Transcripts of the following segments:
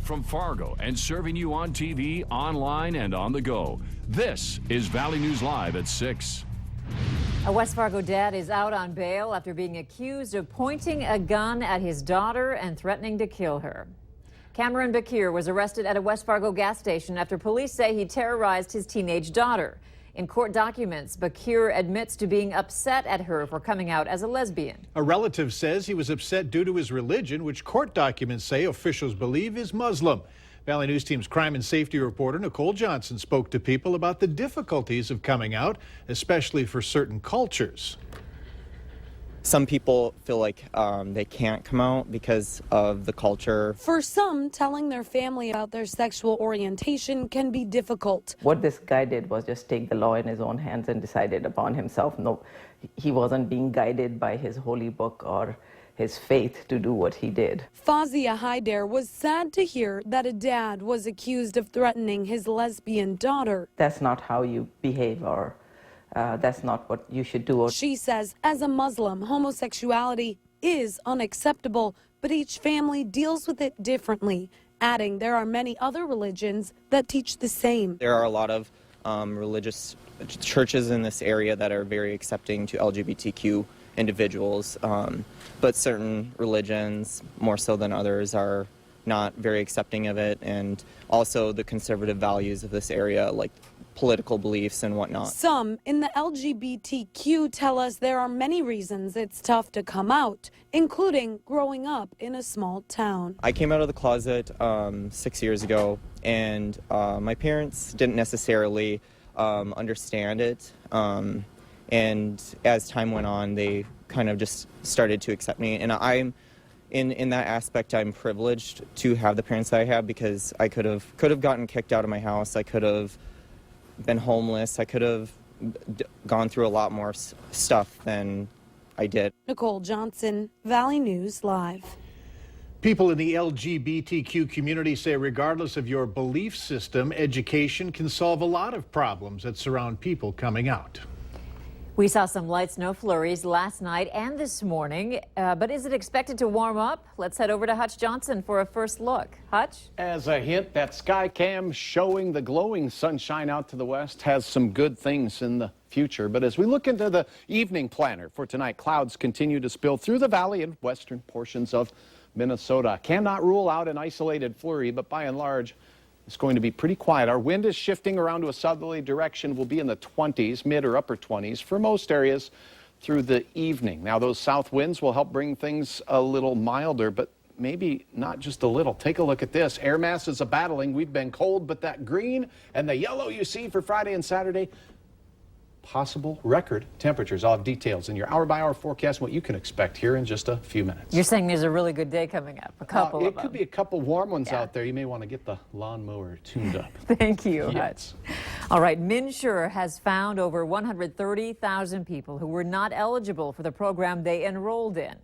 from Fargo and serving you on TV, online, and on the go. This is Valley News Live at 6. A West Fargo dad is out on bail after being accused of pointing a gun at his daughter and threatening to kill her. Cameron Bakir was arrested at a West Fargo gas station after police say he terrorized his teenage daughter. In court documents, Bakir admits to being upset at her for coming out as a lesbian. A relative says he was upset due to his religion, which court documents say officials believe is Muslim. Valley News Team's crime and safety reporter Nicole Johnson spoke to people about the difficulties of coming out, especially for certain cultures. Some people feel like they can't come out because of the culture. For some, telling their family about their sexual orientation can be difficult. What this guy did was just take the law in his own hands and decided upon himself. No, he wasn't being guided by his holy book or his faith to do what he did. Fazia Haider was sad to hear that a dad was accused of threatening his lesbian daughter. That's not how you behave, or that's not what you should do. She says, as a Muslim, homosexuality is unacceptable, but each family deals with it differently, adding there are many other religions that teach the same. There are a lot of religious churches in this area that are very accepting to LGBTQ individuals, but certain religions, more so than others, are not very accepting of it, and also the conservative values of this area, like political beliefs and whatnot. Some in the LGBTQ tell us there are many reasons it's tough to come out, including growing up in a small town. I came out of the closet 6 years ago, and my parents didn't necessarily understand it, and as time went on, they kind of just started to accept me, and I'm in that aspect, I'm privileged to have the parents that I have, because I could have gotten kicked out of my house. I could have been homeless. I could have gone through a lot more stuff than I did. Nicole Johnson, Valley News Live. People in the LGBTQ community say regardless of your belief system, education can solve a lot of problems that surround people coming out. We saw some light snow flurries last night and this morning, but is it expected to warm up? Let's head over to Hutch Johnson for a first look. Hutch? As a hint, that sky cam showing the glowing sunshine out to the west has some good things in the future. But as we look into the evening planner for tonight, clouds continue to spill through the valley and western portions of Minnesota. Cannot rule out an isolated flurry, but by and large, it's going to be pretty quiet. Our wind is shifting around to a southerly direction. We'll be in the 20s, mid or upper 20s for most areas through the evening. Now, those south winds will help bring things a little milder, but maybe not just a little. Take a look at this. Air masses are battling. We've been cold, but that green and the yellow you see for Friday and Saturday, possible record temperatures. I'll have details in your hour-by-hour forecast, what you can expect here in just a few minutes. You're saying there's a really good day coming up, a couple of them. It could be a couple warm ones out there. You may want to get the lawnmower tuned up. Thank you, Yes. Hutch. All right, MNsure has found over 130,000 people who were not eligible for the program they enrolled in.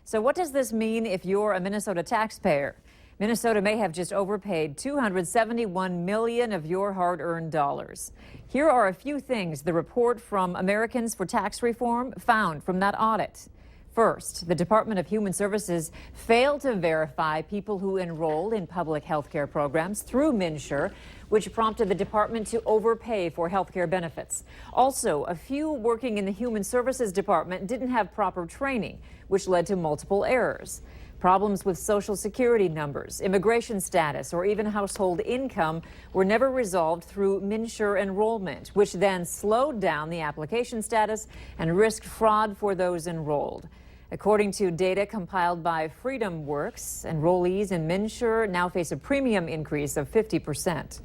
So what does this mean if you're a Minnesota taxpayer? Minnesota may have just overpaid $271 million of your hard-earned dollars. Here are a few things the report from Americans for Tax Reform found from that audit. First, the Department of Human Services failed to verify people who enrolled in public health care programs through MNsure, which prompted the department to overpay for health care benefits. Also, a few working in the Human Services Department didn't have proper training, which led to multiple errors. Problems with Social Security numbers, immigration status, or even household income were never resolved through MNsure enrollment, which then slowed down the application status and risked fraud for those enrolled. According to data compiled by FreedomWorks, enrollees in MNsure now face a premium increase of 50%.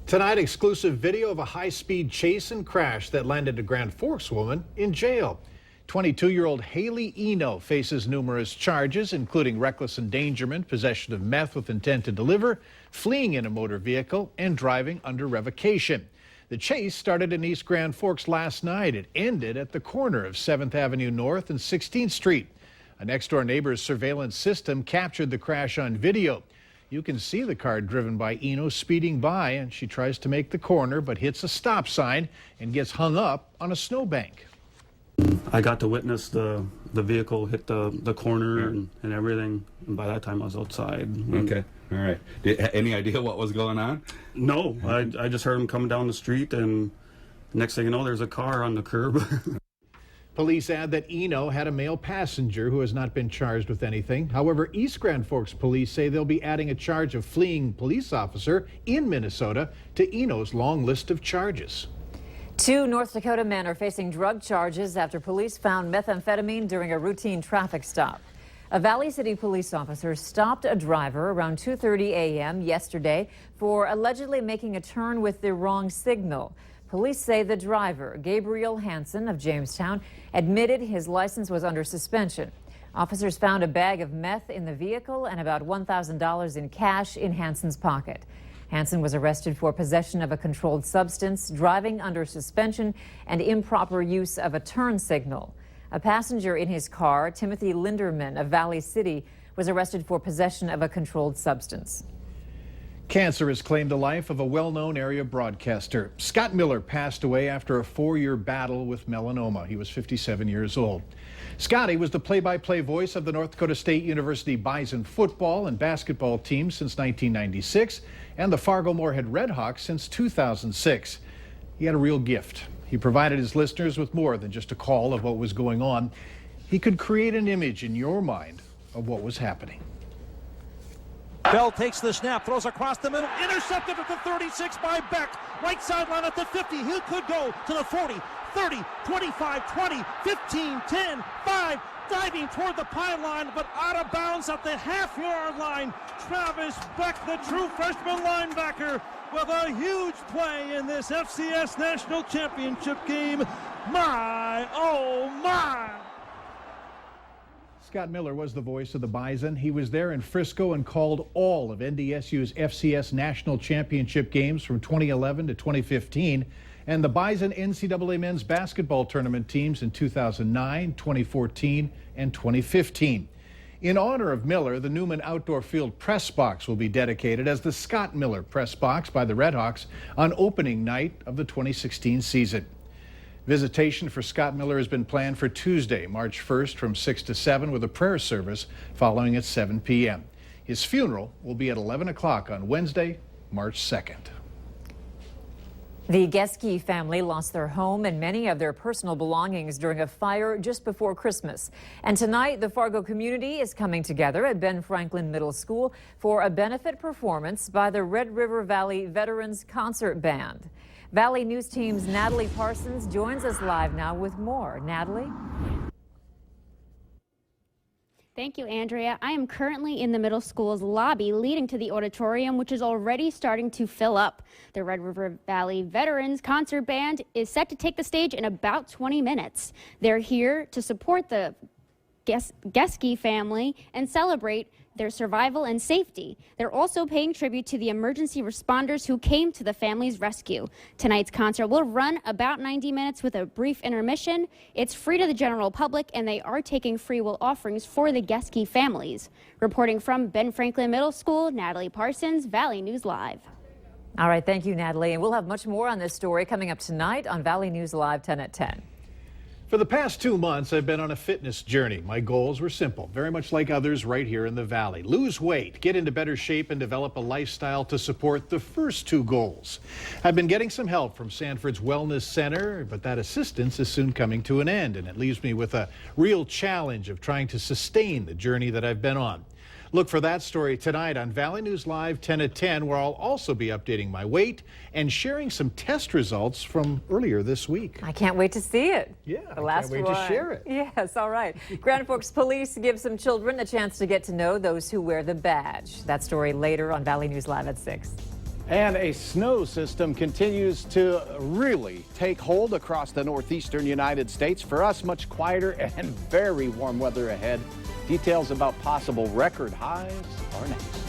Tonight, exclusive video of a high-speed chase and crash that landed a Grand Forks woman in jail. 22-year-old Haley Eno faces numerous charges, including reckless endangerment, possession of meth with intent to deliver, fleeing in a motor vehicle, and driving under revocation. The chase started in East Grand Forks last night. It ended at the corner of 7th Avenue North and 16th Street. A next-door neighbor's surveillance system captured the crash on video. You can see the car driven by Eno speeding by, and she tries to make the corner but hits a stop sign and gets hung up on a snowbank. I got to witness the the vehicle hit the corner and everything. And by that time, I was outside. Okay, all right. Any idea what was going on? No, I just heard him coming down the street, and next thing you know, there's a car on the curb. Police add that Eno had a male passenger who has not been charged with anything. However, East Grand Forks police say they'll be adding a charge of fleeing police officer in Minnesota to Eno's long list of charges. 2 North Dakota men are facing drug charges after police found methamphetamine during a routine traffic stop. A Valley City police officer stopped a driver around 2:30 a.m. yesterday for allegedly making a turn with the wrong signal. Police say the driver, Gabriel Hansen of Jamestown, admitted his license was under suspension. Officers found a bag of meth in the vehicle and about $1,000 in cash in Hansen's pocket. Hansen was arrested for possession of a controlled substance, driving under suspension, and improper use of a turn signal. A passenger in his car, Timothy Linderman of Valley City, was arrested for possession of a controlled substance. Cancer has claimed the life of a well-known area broadcaster. Scott Miller passed away after a 4-year battle with melanoma. He was 57 years old. Scotty was the play-by-play voice of the North Dakota State University Bison football and basketball teams since 1996 and the Fargo-Moorhead Redhawks since 2006. He had a real gift. He provided his listeners with more than just a call of what was going on. He could create an image in your mind of what was happening. Bell takes the snap, throws across the middle, intercepted at the 36 by Beck. Right sideline at the 50. He could go to the 40, 30, 25, 20, 15, 10, 5. Diving toward the pylon, but out of bounds at the half-yard line. Travis Beck, the true freshman linebacker, with a huge play in this FCS National Championship game. My, oh my! Scott Miller was the voice of the Bison. He was there in Frisco and called all of NDSU's FCS National Championship games from 2011 to 2015 and the Bison NCAA men's basketball tournament teams in 2009, 2014, and 2015. In honor of Miller, the Newman Outdoor Field press box will be dedicated as the Scott Miller press box by the Redhawks on opening night of the 2016 season. Visitation for Scott Miller has been planned for Tuesday, March 1st from 6 to 7 with a prayer service following at 7 p.m. His funeral will be at 11 o'clock on Wednesday, March 2nd. The Geske family lost their home and many of their personal belongings during a fire just before Christmas. And tonight, the Fargo community is coming together at Ben Franklin Middle School for a benefit performance by the Red River Valley Veterans Concert Band. Valley News Team's Natalie Parsons joins us live now with more. Natalie? Thank you, Andrea. I am currently in the middle school's lobby leading to the auditorium, which is already starting to fill up. The Red River Valley Veterans Concert Band is set to take the stage in about 20 minutes. They're here to support the Geske family and celebrate their survival and safety. They're also paying tribute to the emergency responders who came to the family's rescue. Tonight's concert will run about 90 minutes with a brief intermission. It's free to the general public, and they are taking free will offerings for the Geske families. Reporting from Ben Franklin Middle School, Natalie Parsons, Valley News Live. All right, thank you, Natalie. And we'll have much more on this story coming up tonight on Valley News Live 10 at 10. For the past 2 months, I've been on a fitness journey. My goals were simple, very much like others right here in the Valley. Lose weight, get into better shape, and develop a lifestyle to support the first 2 goals. I've been getting some help from Sanford's Wellness Center, but that assistance is soon coming to an end, and it leaves me with a real challenge of trying to sustain the journey that I've been on. Look for that story tonight on Valley News Live 10 at 10, where I'll also be updating my weight and sharing some test results from earlier this week. I can't wait to see it. Yeah, the last I can't wait to share it. Yes, all right. Grand Forks Police give some children a chance to get to know those who wear the badge. That story later on Valley News Live at 6. And a snow system continues to really take hold across the northeastern United States. For us, much quieter and very warm weather ahead. Details about possible record highs are next.